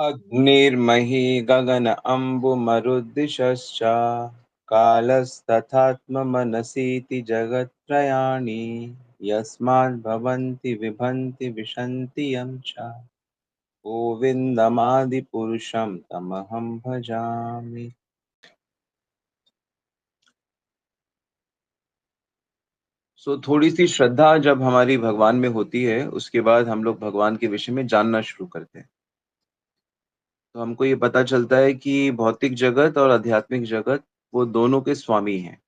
अग्निर्मही गगन अम्बुमरुद्दिशश्च कालस्तथात्ममनसीति जगत्त्रयाणि यस्माद्भवन्ति विभन्ति विशन्ति यं च गोविन्दमादिपुरुषं तमहं भजामि। थोड़ी सी श्रद्धा जब हमारी भगवान में होती है, उसके बाद हम लोग भगवान के विषय में जानना शुरू करते हैं। तो हमको ये पता चलता है कि भौतिक जगत और आध्यात्मिक जगत वो दोनों के स्वामी हैं।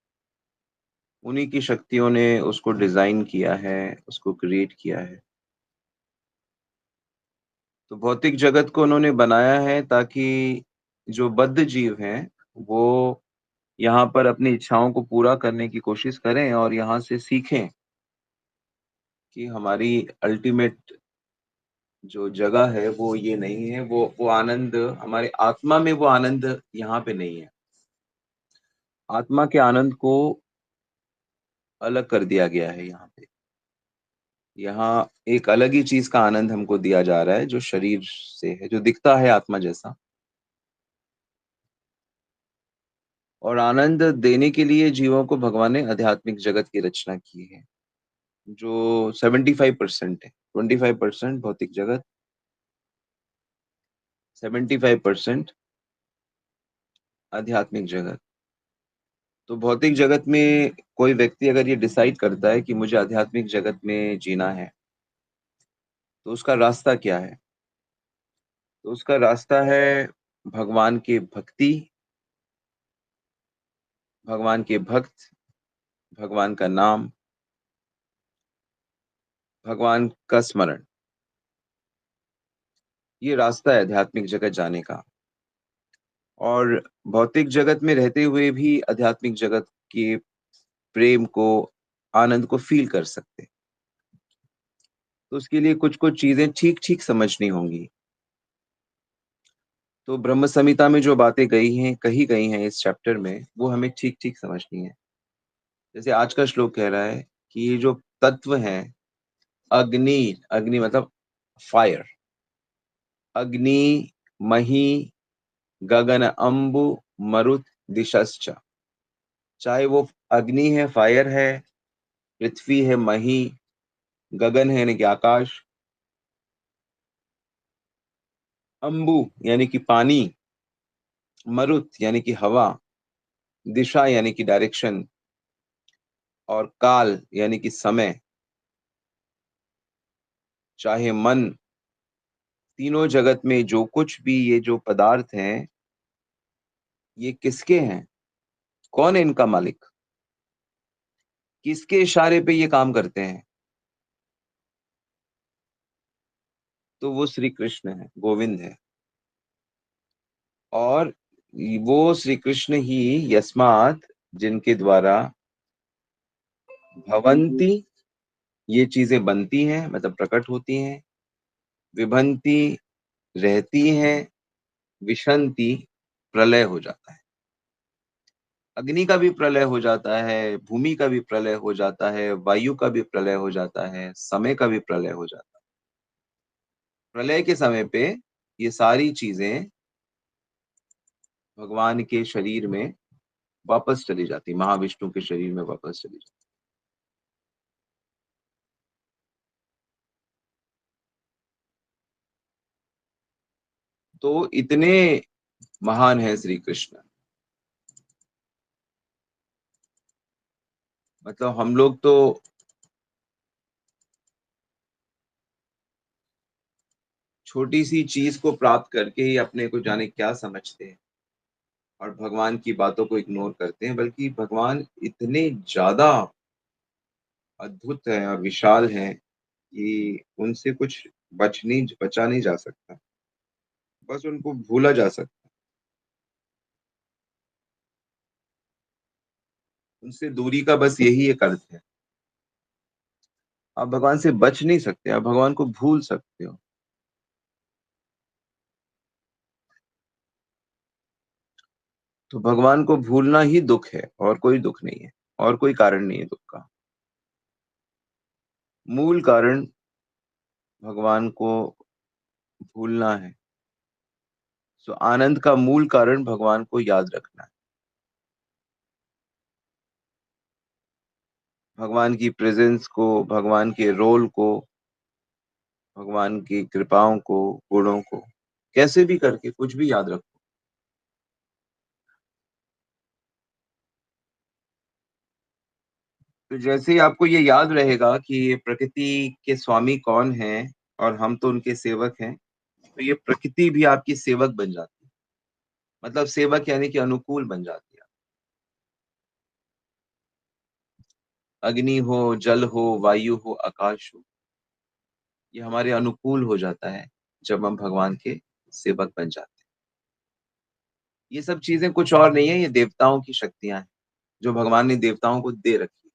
उन्हीं की शक्तियों ने उसको डिज़ाइन किया है, उसको क्रिएट किया है। तो भौतिक जगत को उन्होंने बनाया है ताकि जो बद्ध जीव हैं, वो यहाँ पर अपनी इच्छाओं को पूरा करने की कोशिश करें और यहाँ से सीखें कि हमारी अल्टीमेट जो जगह है वो ये नहीं है, वो आनंद हमारे आत्मा में वो आनंद यहाँ पे नहीं है। आत्मा के आनंद को अलग कर दिया गया है यहाँ पे। यहाँ एक अलग ही चीज़ का आनंद हमको दिया जा रहा है जो शरीर से है, जो दिखता है आत्मा जैसा। और आनंद देने के लिए जीवों को भगवान ने आध्यात्मिक जगत की रचना की है, जो 75% है। 25% भौतिक जगत, 75% आध्यात्मिक जगत। तो भौतिक जगत में कोई व्यक्ति अगर ये डिसाइड करता है कि मुझे आध्यात्मिक जगत में जीना है, तो उसका रास्ता क्या है? तो उसका रास्ता है भगवान की भक्ति, भगवान के भक्त, भगवान का नाम, भगवान का स्मरण। ये रास्ता है आध्यात्मिक जगत जाने का। और भौतिक जगत में रहते हुए भी आध्यात्मिक जगत के प्रेम को, आनंद को फ़ील कर सकते हैं। तो उसके लिए कुछ-कुछ चीज़ें ठीक-ठीक समझनी होंगी। तो ब्रह्म संहिता में जो बातें कही गई हैं इस चैप्टर में, वो हमें ठीक-ठीक समझनी है। जैसे आज का श्लोक कह रहा है कि ये जो तत्व हैं, अग्नि, अग्नि मतलब फायर, अग्नि, महि, गगन अम्बु, मरुत दिशश्च। चाहे वो अग्नि है, फायर है, पृथ्वी है, मही, गगन है यानी कि आकाश, अम्बु यानी कि पानी, मरुत यानी कि हवा, दिशा यानी कि डायरेक्शन और काल यानी कि समय, चाहे मन, तीनों जगत में जो कुछ भी ये जो पदार्थ हैं, ये किसके हैं? कौन है इनका मालिक? किसके इशारे पे ये काम करते हैं? तो वो श्री कृष्ण है, गोविंद है। और वो श्री कृष्ण ही यस्मात् जिनके द्वारा भवन्ति ये चीज़ें बनती हैं मतलब प्रकट होती हैं, विभन्ति रहती हैं, विशन्ति प्रलय हो जाता है। अग्नि का भी प्रलय हो जाता है, भूमि का भी प्रलय हो जाता है, वायु का भी प्रलय हो जाता है, समय का भी प्रलय हो जाता है। प्रलय के समय पे ये सारी चीज़ें भगवान के शरीर में वापस चली जाती, महाविष्णु के शरीर में वापस चली जाती। तो इतने महान हैं श्री कृष्ण। मतलब हम लोग तो छोटी-सी चीज़ को प्राप्त करके ही अपने को जाने क्या समझते हैं और भगवान की बातों को इग्नोर करते हैं, बल्कि भगवान इतने ज़्यादा अद्भुत हैं और विशाल हैं कि उनसे कुछ बचा नहीं जा सकता। बस उनको भूला जा सकता है। उनसे दूरी का बस यही एक अर्थ है। आप भगवान से बच नहीं सकते, आप भगवान को भूल सकते हो। तो भगवान को भूलना ही दुःख है और कोई दुःख नहीं है और कोई कारण नहीं है दुःख का। मूल कारण भगवान को भूलना है। तो आनंद का मूल कारण भगवान को याद रखना है, भगवान की प्रेजेंस को, भगवान के रोल को, भगवान की कृपाओं को, गुणों को, कैसे भी करके कुछ भी याद रखो। तो जैसे ही आपको ये याद रहेगा कि ये प्रकृति के स्वामी कौन हैं और हम तो उनके सेवक हैं, तो ये प्रकृति भी आपकी सेवक बन जाती है। मतलब सेवक यानी कि अनुकूल बन जाती है। अग्नि हो, जल हो, वायु हो, आकाश हो, ये हमारे अनुकूल हो जाता है जब हम भगवान के सेवक बन जाते हैं। ये सब चीजें कुछ और नहीं है, ये देवताओं की शक्तियां हैं जो भगवान ने देवताओं को दे रखी है।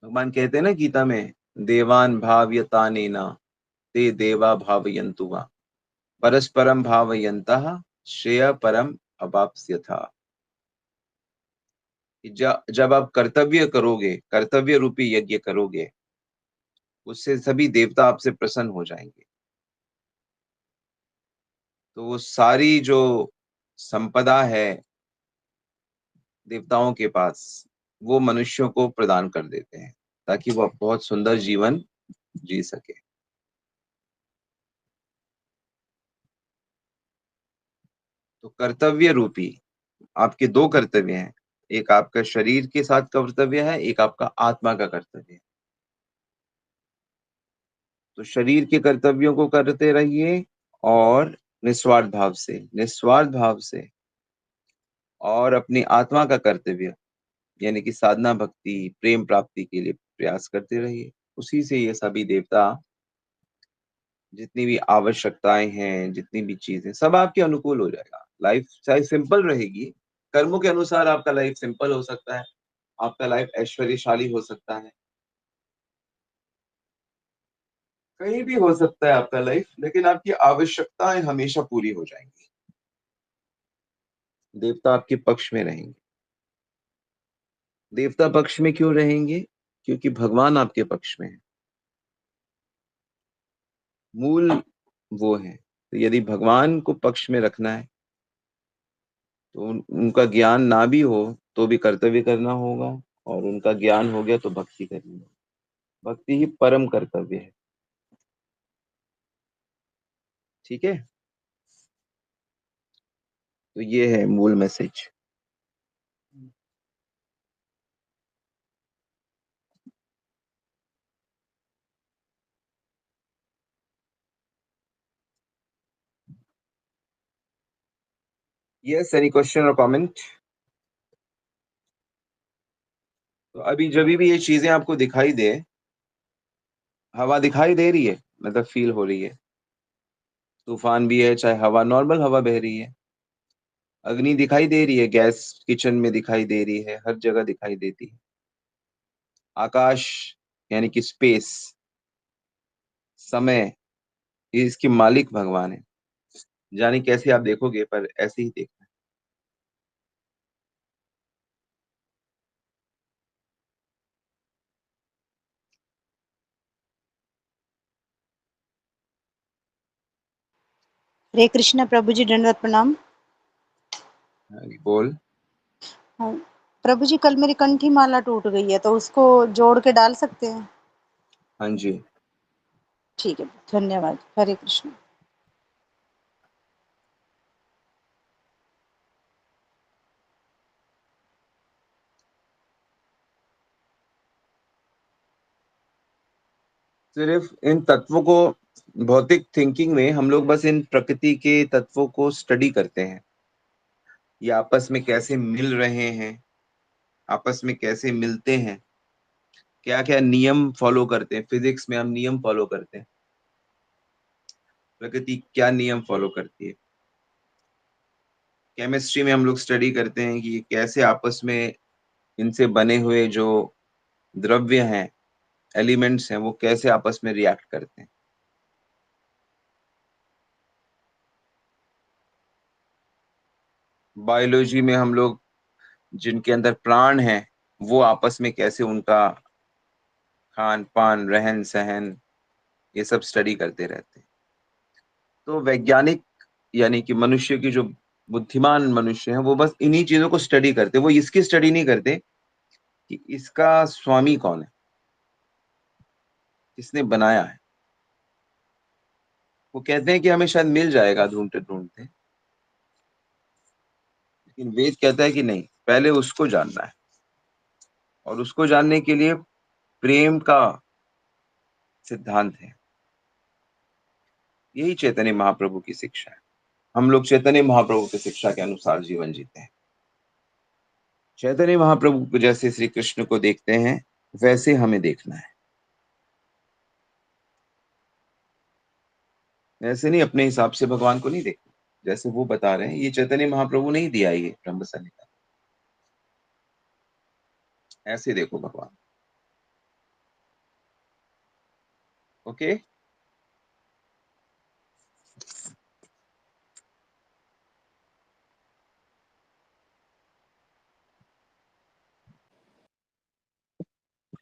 भगवान कहते हैं ना गीता में, देवान भावयतानेना ते देवा भावयन्तु वा परस्परम भावयन्तः श्रेय परम अवाप्स्यथा। जब आप कर्तव्य करोगे, कर्तव्य रूपी यज्ञ करोगे, उससे सभी देवता आपसे प्रसन्न हो जाएंगे। तो वो सारी जो संपदा है देवताओं के पास, वो मनुष्यों को प्रदान कर देते हैं ताकि वो बहुत सुंदर जीवन जी सके। तो कर्तव्य रूपी आपके दो कर्तव्य हैं, एक आपका शरीर के साथ कर्तव्य है, एक आपका आत्मा का कर्तव्य है। तो शरीर के कर्तव्यों को करते रहिए और निस्वार्थ भाव से, और अपनी आत्मा का कर्तव्य यानी कि साधना, भक्ति, प्रेम प्राप्ति के लिए प्रयास करते रहिए। उसी से ये सभी देवता, जितनी भी आवश्यकताएं हैं, जितनी भी चीजें, सब आपके अनुकूल हो जाएगा। लाइफ चाहे सिंपल रहेगी, कर्मों के अनुसार आपका लाइफ सिंपल हो सकता है, आपका लाइफ ऐश्वर्यशाली हो सकता है, कहीं भी हो सकता है आपका लाइफ, लेकिन आपकी आवश्यकताएं हमेशा पूरी हो जाएंगी। देवता आपके पक्ष में रहेंगे। देवता पक्ष में क्यों रहेंगे? क्योंकि भगवान आपके पक्ष में है। मूल वो है। तो यदि भगवान को पक्ष में रखना है तो उनका ज्ञान ना भी हो तो भी कर्तव्य करना होगा, और उनका ज्ञान हो गया तो भक्ति करनी होगी। भक्ति ही परम कर्तव्य है। ठीक है, तो ये है मूल मैसेज। यस, एनी क्वेश्चन और कमेंट? तो अभी जब भी ये चीजें आपको दिखाई दे, हवा दिखाई दे रही है, मतलब फील हो रही है, तूफान भी है, चाहे हवा, नॉर्मल हवा बह रही है, अग्नि दिखाई दे रही है, गैस किचन में दिखाई दे रही है, हर जगह दिखाई देती है, आकाश यानी कि स्पेस, समय, ये इसके मालिक भगवान है। जाने कैसे आप देखोगे, पर ऐसे ही देखना। हरे कृष्णा प्रभु जी, दंडवत प्रणाम। हाँ, बोल। हाँ, प्रभु जी कल मेरी कंठी माला टूट गई है, तो उसको जोड़ के डाल सकते हैं? हाँ जी। ठीक है, धन्यवाद। हरे कृष्ण। सिर्फ इन तत्वों को, भौतिक थिंकिंग में हम लोग बस इन प्रकृति के तत्वों को स्टडी करते हैं, ये आपस में कैसे मिल रहे हैं, आपस में कैसे मिलते हैं, क्या क्या नियम फॉलो करते हैं। फिजिक्स में हम नियम फॉलो करते हैं, प्रकृति क्या नियम फॉलो करती है। केमिस्ट्री में हम लोग स्टडी करते हैं कि ये कैसे आपस में, इनसे बने हुए जो द्रव्य हैं, एलिमेंट्स हैं, वो कैसे आपस में रिएक्ट करते हैं। बायोलॉजी में हम लोग जिनके अंदर प्राण है वो आपस में कैसे उनका खान पान रहन सहन ये सब स्टडी करते रहते हैं। तो वैज्ञानिक यानी कि मनुष्य की जो बुद्धिमान मनुष्य हैं वो बस इन्हीं चीजों को स्टडी करते हैं। वो इसकी स्टडी नहीं करते कि इसका स्वामी कौन है, किसने बनाया है। वो कहते हैं कि हमें शायद मिल जाएगा ढूंढते ढूंढते, लेकिन वेद कहता है कि नहीं, पहले उसको जानना है। और उसको जानने के लिए प्रेम का सिद्धांत है। यही चैतन्य महाप्रभु की शिक्षा है। हम लोग चैतन्य महाप्रभु की शिक्षा के अनुसार जीवन जीते हैं। चैतन्य महाप्रभु को जैसे श्री कृष्ण को देखते हैं वैसे हमें देखना है। ऐसे नहीं अपने हिसाब से भगवान को नहीं देखना। जैसे वो बता रहे हैं ये चैतन्य महाप्रभु नहीं दिया ये ब्रह्म संहिता, ऐसे देखो भगवान। ओके।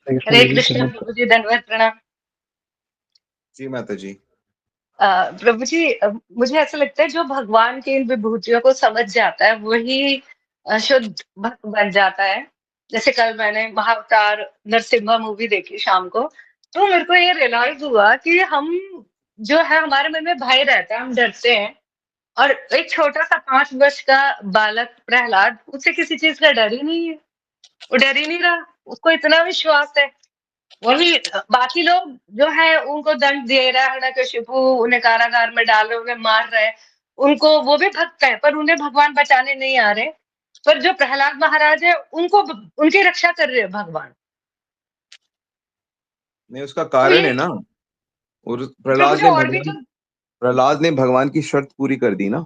हरे कृष्ण हरे प्रभु जी, कृष्ण धन्यवाद। प्रभु जी, दंडवत प्रणाम। जी माता जी। प्रभु जी, मुझे ऐसा लगता है जो भगवान की इन विभूतियों को समझ जाता है वही शुद्ध भक्त बन जाता है। जैसे कल मैंने महाअवतार नरसिम्हा मूवी देखी शाम को, तो मेरे को ये रियलाइज हुआ कि हम जो है हमारे मन में भय रहता है, हम डरते हैं। और एक छोटा सा 5 वर्ष का बालक प्रहलाद, उसे किसी चीज का डर ही नहीं है। वो डर ही नहीं रहा, उसको इतना विश्वास है। वही बाकी लोग जो है उनको दंड दे रहा है, हिरण्यकशिपु उन्हें कारागार में डाल रहे, उन्हें मार रहे, उनको वो भी भक्त है पर उन्हें भगवान बचाने नहीं आ रहे। पर जो प्रहलाद महाराज है उनको उनकी रक्षा कर रहे हैं भगवान। नहीं, उसका तो कारण ये है ना। और प्रभु जी, और भी तो प्रहलाद ने भगवान की शर्त पूरी कर दी ना।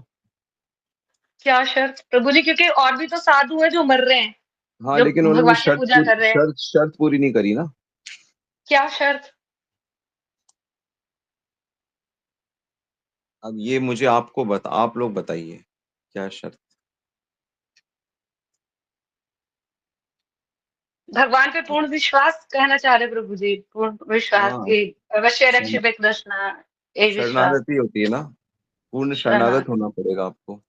क्या शर्त प्रभु जी, क्योंकि और भी तो साधु है जो मर रहे हैं, हाँ, जो लेकिन उन्होंने भगवान की पूजा कर रहे हैं। शर्त पूरी नहीं करी ना। क्या शर्त? अब ये मुझे आप लोग बताइए क्या शर्त। भगवान पे पूर्ण विश्वास कहना चाह रहे प्रभु जी, पूर्ण विश्वास हाँ, की अवश्य शरण- रक्षित कृष्णा, ये विश्वास। शरणागति होती है ना। पूर्ण शरणागत शरणागत। होना पड़ेगा आपको।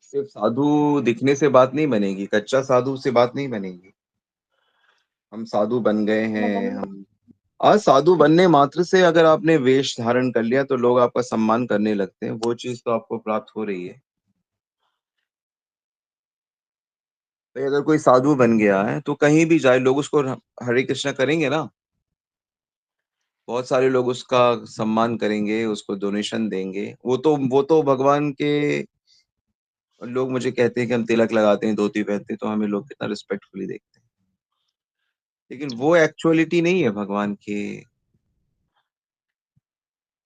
सिर्फ साधु दिखने से बात नहीं बनेगी, कच्चा साधु से बात नहीं बनेगी। हम साधु बन गए हैं हम। आज साधु बनने मात्र से अगर आपने वेश धारण कर लिया तो लोग आपका सम्मान करने लगते हैं, वो चीज तो आपको प्राप्त हो रही है। तो अगर कोई साधु बन गया है तो कहीं भी जाए लोग उसको हरे कृष्णा करेंगे ना। बहुत सारे लोग उसका सम्मान करेंगे, उसको डोनेशन देंगे। वो तो भगवान के लोग मुझे कहते हैं कि हम तिलक लगाते हैं, धोती पहनते हैं, तो हमें लोग कितना रिस्पेक्टफुली देखते हैं। लेकिन वो एक्चुअलिटी नहीं है भगवान की।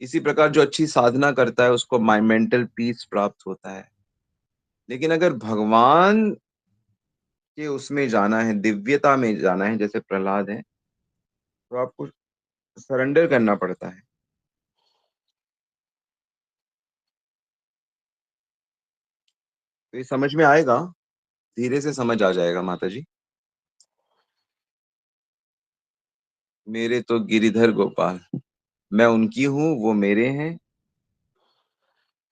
इसी प्रकार जो अच्छी साधना करता है उसको मेंटल पीस प्राप्त होता है। लेकिन अगर भगवान के उसमें जाना है, दिव्यता में जाना है, जैसे प्रहलाद है, तो आपको सरेंडर करना पड़ता है। तो ये समझ में आएगा, धीरे से समझ आ जाएगा माता जी। मेरे तो गिरिधर गोपाल, मैं उनकी हूँ, वो मेरे हैं।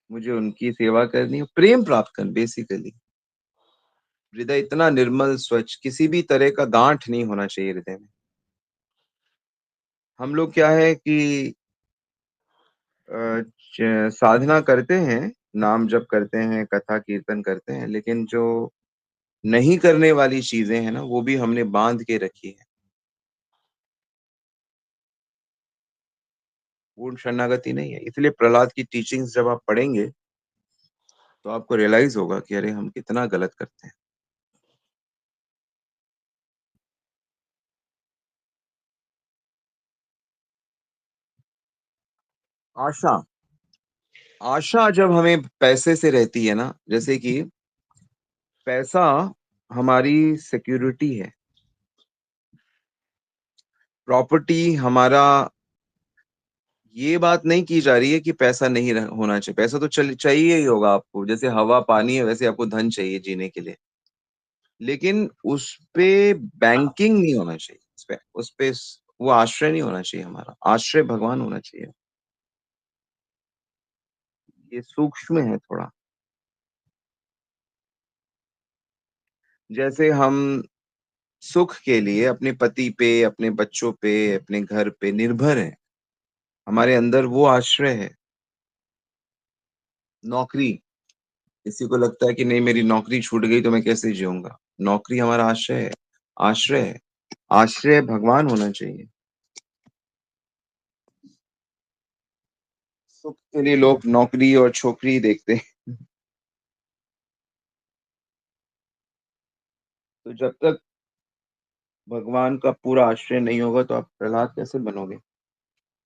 मुझे उनकी सेवा करनी है, प्रेम प्राप्त कर बेसिकली। हृदय इतना निर्मल स्वच्छ, किसी भी तरह का गांठ नहीं होना चाहिए हृदय में। हम लोग क्या है कि साधना करते हैं, नाम जप करते हैं, कथा कीर्तन करते हैं, लेकिन जो नहीं करने वाली चीजें हैं ना वो भी हमने बांध के रखी है। पूर्ण शरणागति नहीं है। इसलिए प्रहलाद की टीचिंग्स जब आप पढ़ेंगे तो आपको रियलाइज होगा कि अरे हम कितना गलत करते हैं। आशा, आशा जब हमें पैसे से रहती है ना, जैसे कि पैसा हमारी सिक्योरिटी है, प्रॉपर्टी हमारा ये बात नहीं की जा रही है कि पैसा नहीं होना चाहिए, पैसा तो चाहिए ही होगा आपको, जैसे हवा पानी है वैसे आपको धन चाहिए जीने के लिए, लेकिन उस पे बैंकिंग नहीं होना चाहिए, उस पे वो आश्रय नहीं होना चाहिए, हमारा आश्रय भगवान होना चाहिए। ये सूक्ष्म है थोड़ा। जैसे हम सुख के लिए अपने पति पे, अपने बच्चों पे, अपने घर पे निर्भर हैं, हमारे अंदर वो आश्रय है। नौकरी, किसी को लगता है कि नहीं मेरी नौकरी छूट गई तो मैं कैसे जीऊंगा, नौकरी हमारा आश्रय है, आश्रय है, आश्रय भगवान होना चाहिए। सुख के लिए लोग नौकरी और छोकरी देखते हैं। तो जब तक भगवान का पूरा आश्रय नहीं होगा तो आप प्रहलाद कैसे बनोगे,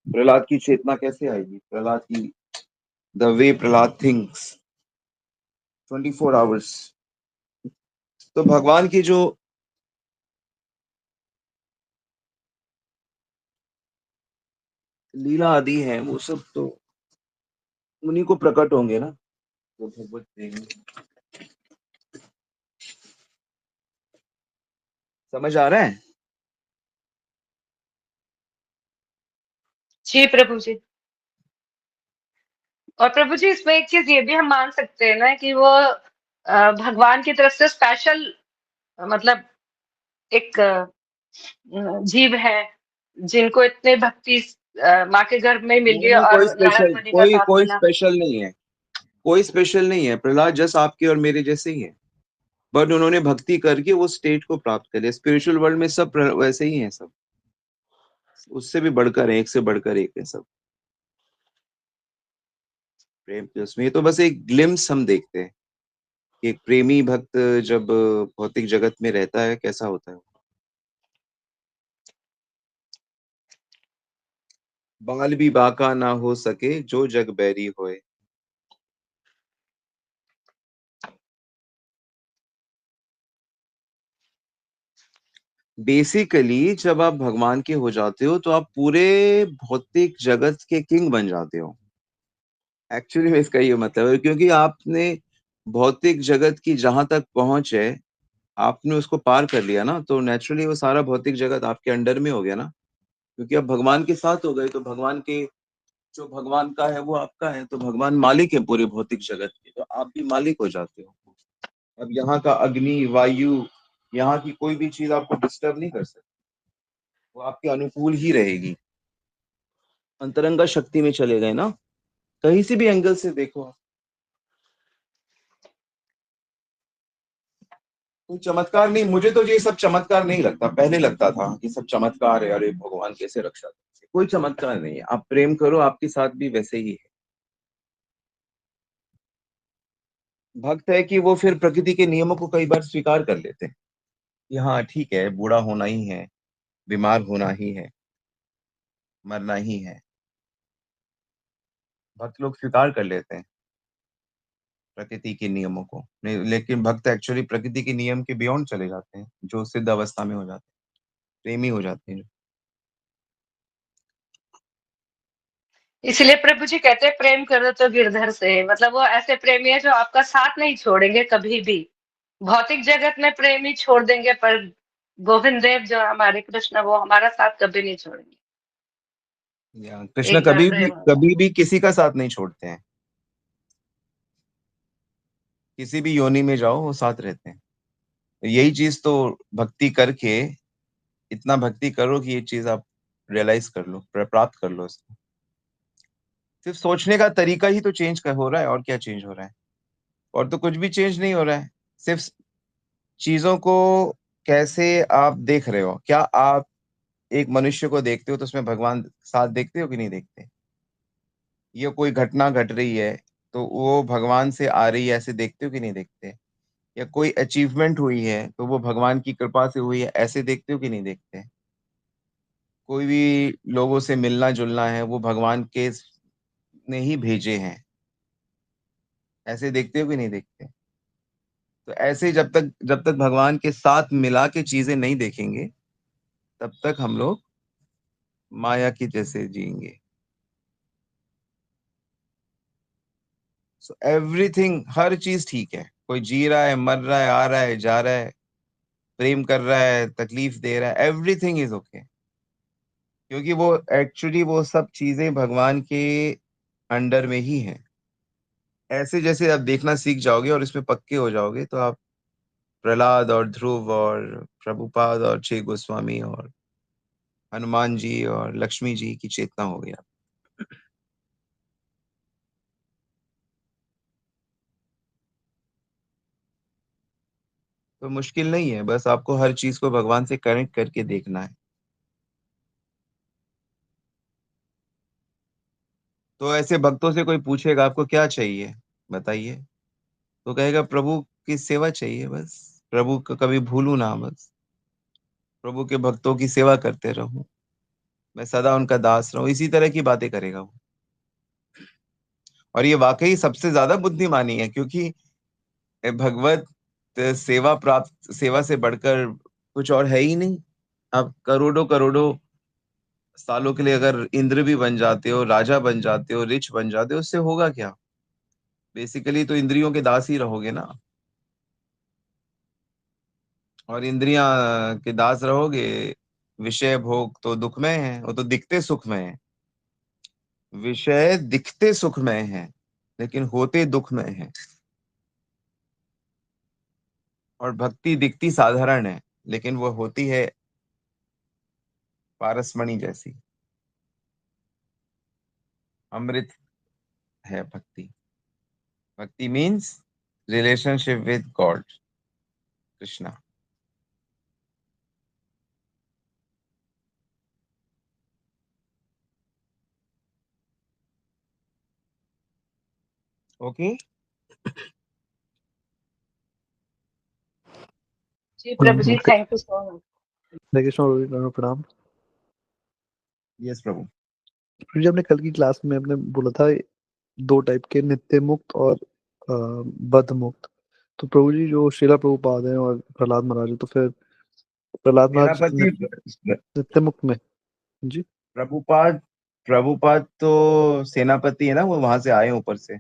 प्रहलाद की चेतना कैसे आएगी, प्रहलाद की the way Prahlad thinks 24 hours. तो भगवान की जो लीला आदि है वो सब तो उन्हीं को प्रकट होंगे ना, वो भगवत प्रेमी। समझ आ रहा है? जी प्रभु जी। और प्रभु जी इसमें एक चीज ये भी हम मान सकते हैं ना कि वो भगवान की तरफ से स्पेशल, मतलब एक जीव है जिनको इतने भक्ति माँ के गर्भ में मिल नहीं गई नहीं, और कोई नारद स्पेशल, मुनि का कोई साथ कोई मिला। स्पेशल नहीं है, कोई स्पेशल नहीं है, प्रहलाद जस्ट आपके और मेरे जैसे ही है, बट उन्होंने भक्ति करके वो स्टेट को प्राप्त कर लिया। स्पिरिचुअल वर्ल्ड में सब वैसे ही हैं सब, उससे भी बढ़कर है, एक से बढ़कर एक है सब। प्रेम के उसमें ये तो बस एक ग्लिम्स हम देखते हैं कि एक प्रेमी भक्त जब भौतिक जगत में रहता है कैसा होता है। बाल भी बाका ना हो सके जो जग बैरी होए। बेसिकली जब आप भगवान के हो जाते हो तो आप पूरे भौतिक जगत के किंग बन जाते हो। एक्चुअली में इसका ये मतलब है, क्योंकि आपने भौतिक जगत की जहां तक पहुंच है आपने उसको पार कर लिया ना, तो नेचुरली वो सारा भौतिक जगत आपके अंडर में हो गया ना, क्योंकि आप भगवान के साथ हो गए, तो भगवान के जो भगवान का है वो आपका है, तो भगवान मालिक है पूरे भौतिक जगत के, तो आप भी मालिक हो जाते हो। अब यहाँ का अग्नि वायु, यहाँ की कोई भी चीज आपको डिस्टर्ब नहीं कर सकती, वो आपके अनुकूल ही रहेगी। अंतरंगा शक्ति में चले गए ना, कहीं से भी एंगल से देखो आप। कोई चमत्कार नहीं, मुझे तो ये सब चमत्कार नहीं लगता, पहले लगता था कि सब चमत्कार है, अरे भगवान कैसे रक्षा करते, कोई चमत्कार नहीं है, आप प्रेम करो आपके साथ भी वैसे ही है। भक्त है कि वो फिर प्रकृति के नियमों को कई बार स्वीकार कर लेते हैं कि हाँ ठीक है, बूढ़ा होना ही है, बीमार होना ही है, मरना ही है। भक्त लोग स्वीकार कर लेते हैं प्रकृति के नियमों को, नहीं लेकिन भक्त एक्चुअली प्रकृति के नियम के बियॉन्ड चले जाते हैं, जो सिद्ध अवस्था में हो जाते हैं, प्रेमी हो जाते हैं। इसलिए प्रभु जी कहते हैं प्रेम करो तो गिरधर से, मतलब वो ऐसे प्रेमी है जो आपका साथ नहीं छोड़ेंगे कभी भी। भौतिक जगत में प्रेमी छोड़ देंगे पर गोविंद देव जो हमारे कृष्ण, वो हमारा साथ कभी नहीं छोड़ेंगे। कृष्ण एक बार प्रेम हो जाए। कभी भी किसी का साथ नहीं छोड़ते हैं, किसी भी योनि में जाओ वो साथ रहते हैं। यही चीज तो भक्ति करके, इतना भक्ति करो कि ये चीज आप रियलाइज कर लो, प्राप्त कर लो इसको। सिर्फ सोचने का तरीका ही तो चेंज हो रहा है, और क्या चेंज हो रहा है, और तो कुछ भी चेंज नहीं हो रहा है। सिर्फ चीजों को कैसे आप देख रहे हो, क्या आप एक मनुष्य को देखते हो तो उसमें भगवान साथ देखते हो कि नहीं देखते? ये कोई घटना घट रही है तो वो भगवान से आ रही है ऐसे देखते हो कि नहीं देखते? या कोई अचीवमेंट हुई है तो वो भगवान की कृपा से हुई है ऐसे देखते हो कि नहीं देखते? कोई भी लोगों से मिलना जुलना है वो भगवान के ने ही भेजे हैं, ऐसे देखते हो कि नहीं देखते? तो ऐसे जब तक भगवान के साथ मिला के चीजें नहीं देखेंगे तब तक हम लोग माया की जैसे जिएंगे। सो एवरीथिंग, हर चीज़ ठीक है। कोई जी रहा है, मर रहा है, आ रहा है, जा रहा है, प्रेम कर रहा है, तकलीफ दे रहा है, एवरीथिंग इज़ ओके। क्योंकि वो एक्चुअली वो सब चीज़ें भगवान के अंडर में ही हैं। ऐसे जैसे आप देखना सीख जाओगे और इसमें पक्के हो जाओगे, तो आप प्रहलाद और ध्रुव और प्रभुपाद और छह गोस्वामी और हनुमान जी और लक्ष्मी जी की चेतना हो गई आप। तो मुश्किल नहीं है, बस आपको हर चीज़ को भगवान से कनेक्ट करके देखना है। तो ऐसे भक्तों से कोई पूछेगा आपको क्या चाहिए? बताइए। तो कहेगा प्रभु की सेवा चाहिए बस। प्रभु को कभी भूलूँ ना बस। प्रभु के भक्तों की सेवा करते रहूँ। मैं सदा उनका दास रहूँ, इसी तरह की बातें करेगा वो। और ये वाक़ई सबसे ज़्यादा बुद्धिमानी है, क्योंकि भगवत सेवा से बढ़कर कुछ और है ही नहीं। आप करोड़ों-करोड़ों सालों के लिए अगर इंद्र भी बन जाते हो, राजा बन जाते हो, रिच बन जाते हो, उससे होगा क्या? बेसिकली तो इंद्रियों के दास ही रहोगे ना। और इंद्रियाँ के दास रहोगे, विषय भोग तो दुखमय है, वो तो दिखते सुखमय है। विषय दिखते सुखमय हैं, लेकिन होते दुखमय हैं। और भक्ति दिखती साधारण है, लेकिन वो होती है पारसमणि जैसी। अमृत है भक्ति। Bhakti means relationship with God, Krishna. Okay. जी प्रभु जी, thank you so much. Hare Krishna और प्रणाम। यस प्रभु। प्रभु जी, आपने कल की क्लास में आपने बोला था दो टाइप के, नित्य मुक्त और बद्ध मुक्त। तो प्रभु जी जो श्रीला प्रभुपाद हैं और प्रहलाद महाराज हैं, तो फिर प्रहलाद महाराज सेनापति नित्य मुक्त में? जी। प्रभुपाद, प्रभुपाद तो सेनापति है ना, वो वहां से आए ऊपर से।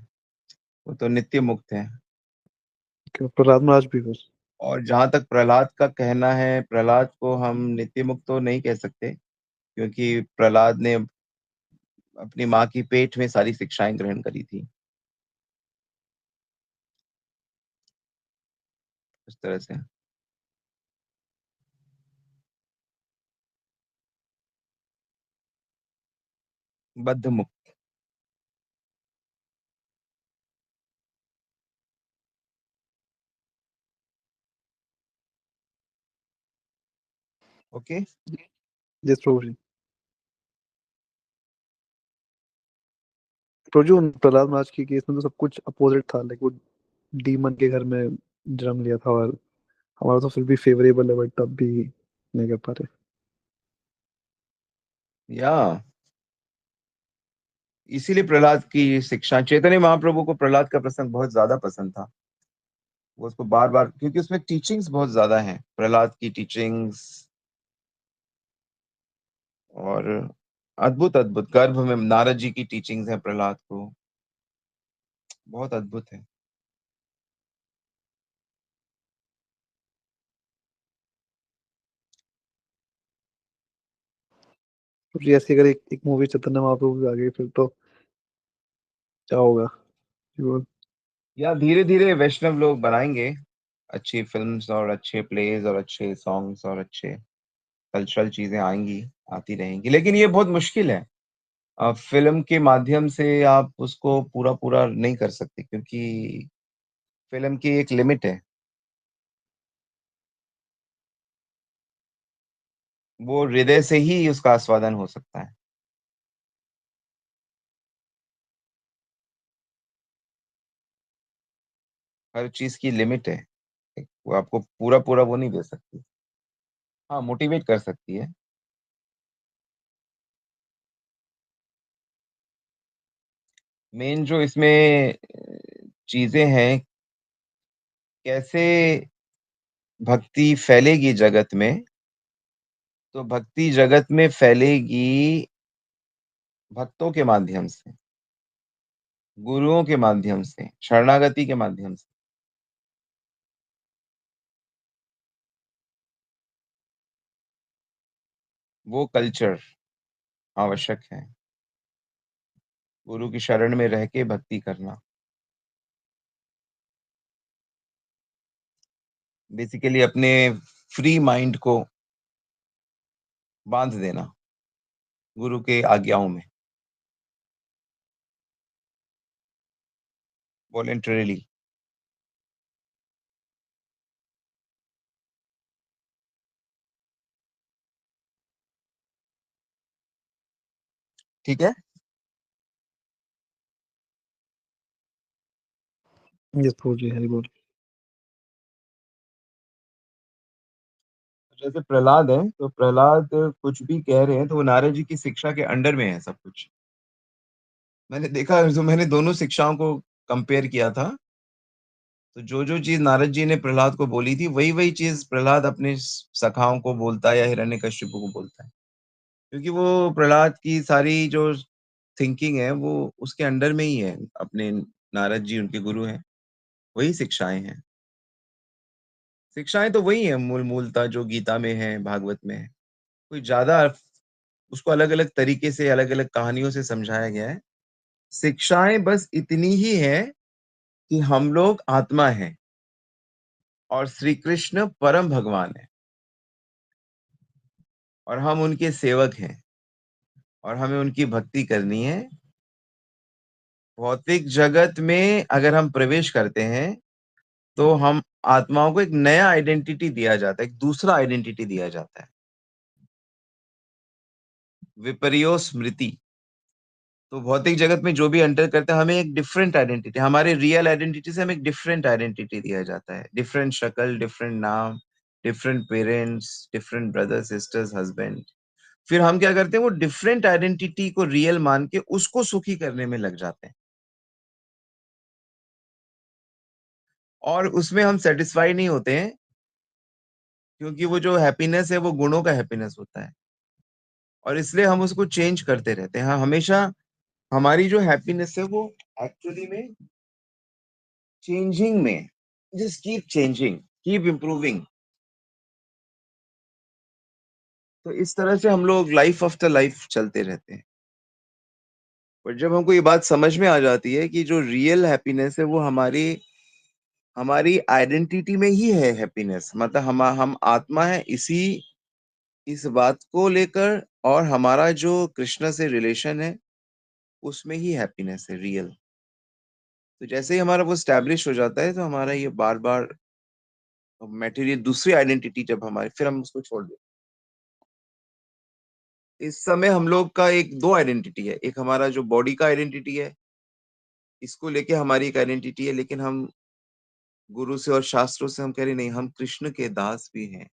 वो तो नित्य मुक्त है। क्यों प्रहलाद महाराज भी फिर? और जहां तक प्रहलाद का कहना है, प्रहलाद को हम नित्य मुक्त तो नहीं कह सकते, क्योंकि प्रहलाद ने अपनी माँ की पेट में सारी शिक्षाएं ग्रहण करी थी। उस तरह से बद्ध मुक्त। ओके। यस प्रभु जी। प्रभु जी, उन प्रहलाद महाराज के केस में तो सब कुछ अपोजिट था, लाइक वो डीमन के घर में जन्म लिया था, और हमारा तो फिर भी फेवरेबल है, बट तब भी नहीं कर पा रहे। या इसीलिए प्रहलाद की शिक्षा, चैतन्य महाप्रभु को प्रहलाद का प्रसंग बहुत ज्यादा पसंद था। वो उसको बार बार, क्योंकि उसमें टीचिंग्स बहुत ज्यादा हैं, प्रहलाद की टीचिंग्स। और अद्भुत अद्भुत, गर्भ में नारद जी की टीचिंग्स हैं प्रहलाद को, बहुत अद्भुत है। प्रभु जी, ऐसी अगर एक मूवी चैतन्य महाप्रभु की आ गई, फिर तो क्या होगा? जी बोल। या धीरे धीरे वैष्णव लोग बनाएंगे अच्छी फिल्म्स और अच्छे प्लेज और अच्छे सॉन्ग्स और अच्छे कल्चरल चीजें आएंगी, आती रहेंगी, लेकिन ये बहुत मुश्किल है। फिल्म के माध्यम से आप उसको पूरा पूरा नहीं कर सकते, क्योंकि फिल्म की एक लिमिट है। वो हृदय से ही उसका आस्वादन हो सकता है। हर चीज की लिमिट है। वो आपको पूरा पूरा वो नहीं दे सकती। हाँ, मोटिवेट कर सकती है। मेन जो इसमें चीजें हैं, कैसे भक्ति फैलेगी जगत में, तो भक्ति जगत में फैलेगी भक्तों के माध्यम से। गुरुओं के माध्यम से, शरणागति के माध्यम से। वो कल्चर आवश्यक है। गुरु की शरण में रह के भक्ति करना। बेसिकली अपने फ्री माइंड को बांध देना गुरु के आज्ञाओं में, वॉलंटरीली। ठीक है? यस प्रभु जी, हरि बोल। जैसे प्रहलाद है, तो प्रहलाद कुछ भी कह रहे हैं तो वो नारद जी की शिक्षा के अंडर में है सब कुछ। मैंने देखा, जो मैंने दोनों शिक्षाओं को कंपेयर किया था, तो जो चीज नारद जी ने प्रहलाद को बोली थी, वही चीज प्रहलाद अपने सखाओं को बोलता है या हिरण्यकश्यप को बोलता है, क्योंकि वो प्रहलाद की सारी जो थिंकिंग है वो उसके अंडर में ही है। अपने नारद जी उनके गुरु हैं, वही शिक्षाएं हैं। शिक्षाएं तो वही है, मूलता जो गीता में है, भागवत में है। कोई ज्यादा उसको अलग अलग तरीके से, अलग अलग कहानियों से समझाया गया है। शिक्षाएं बस इतनी ही है कि हम लोग आत्मा हैं और श्री कृष्ण परम भगवान है और हम उनके सेवक हैं और हमें उनकी भक्ति करनी है। भौतिक जगत में अगर हम प्रवेश करते हैं तो हम आत्माओं को एक नया आइडेंटिटी दिया जाता है, एक दूसरा आइडेंटिटी दिया जाता है, विपर्यो स्मृति। तो भौतिक जगत में जो भी एंटर करता है, हमें एक डिफरेंट आइडेंटिटी, हमारे रियल आइडेंटिटी से हमें एक डिफरेंट आइडेंटिटी दिया जाता है, डिफरेंट शक्ल, डिफरेंट नाम, different parents, different brother sisters, husband. फिर हम क्या करते हैं, वो डिफरेंट आइडेंटिटी को रियल मान के उसको सुखी करने में लग जाते हैं, और उसमें हम सेटिस्फाई नहीं होते हैं, क्योंकि वो जो हैप्पीनेस है वो गुणों का हैप्पीनेस होता है, और इसलिए हम उसको चेंज करते रहते हैं। हाँ, हमेशा हमारी जो हैप्पीनेस है वो एक्चुअली में चेंजिंग में, just keep changing, keep improving. तो इस तरह से हम लोग लाइफ आफ्टर लाइफ चलते रहते हैं। पर जब हमको ये बात समझ में आ जाती है कि जो रियल हैप्पीनेस है वो हमारी हमारी आइडेंटिटी में ही है हैप्पीनेस, मतलब हम आत्मा है, इस बात को लेकर, और हमारा जो कृष्ण से रिलेशन है उसमें ही हैप्पीनेस है रियल। तो जैसे ही हमारा वो स्टैब्लिश हो जाता है, तो हमारा ये बार बार मटेरियल दूसरी आइडेंटिटी जब हमारी, फिर हम उसको छोड़ देते हैं। इस समय हम लोग का एक दो आइडेंटिटी है, एक हमारा जो बॉडी का आइडेंटिटी है, इसको लेके हमारी एक आइडेंटिटी है, लेकिन हम गुरु से और शास्त्रों से हम कह रहे नहीं, हम कृष्ण के दास भी हैं।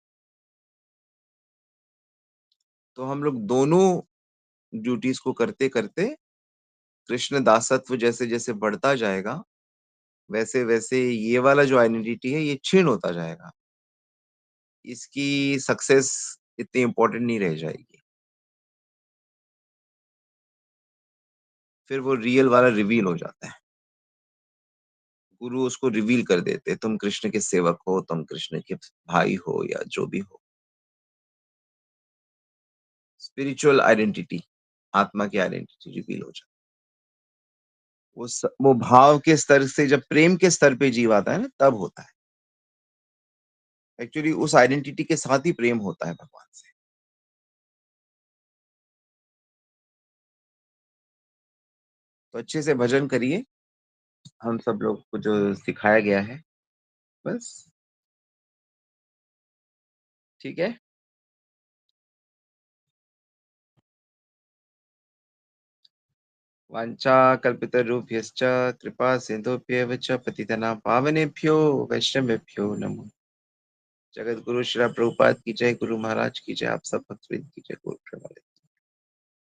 तो हम लोग दोनों ड्यूटीज को करते करते, कृष्ण दासत्व जैसे जैसे बढ़ता जाएगा, वैसे वैसे ये वाला जो आइडेंटिटी है ये क्षीण होता जाएगा, इसकी सक्सेस इतनी इंपॉर्टेंट नहीं रह जाएगी, फिर वो रियल वाला रिवील हो जाता है। गुरु उसको रिवील कर देते, तुम कृष्ण के सेवक हो, तुम कृष्ण के भाई हो, या जो भी हो। स्पिरिचुअल आइडेंटिटी, आत्मा की आइडेंटिटी रिवील हो जाती है। वो भाव के स्तर से, जब प्रेम के स्तर पे जीव आता है ना, तब होता है। एक्चुअली उस आइडेंटिटी के साथ ही प्रेम होता है भगवान से। तो अच्छे से भजन करिए, हम सब लोग को जो सिखाया गया है, बस। ठीक है। वाञ्छा कल्पितरुभ्यश्च कृपा सिन्धुभ्येव च पतितनां पावनेभ्यो वैष्णवेभ्यो नमो। जगत गुरु श्री प्रभुपाद की जय, गुरु महाराज की जय, आप सब भक्तवृंद की जय, गुरु प्रेमानंद।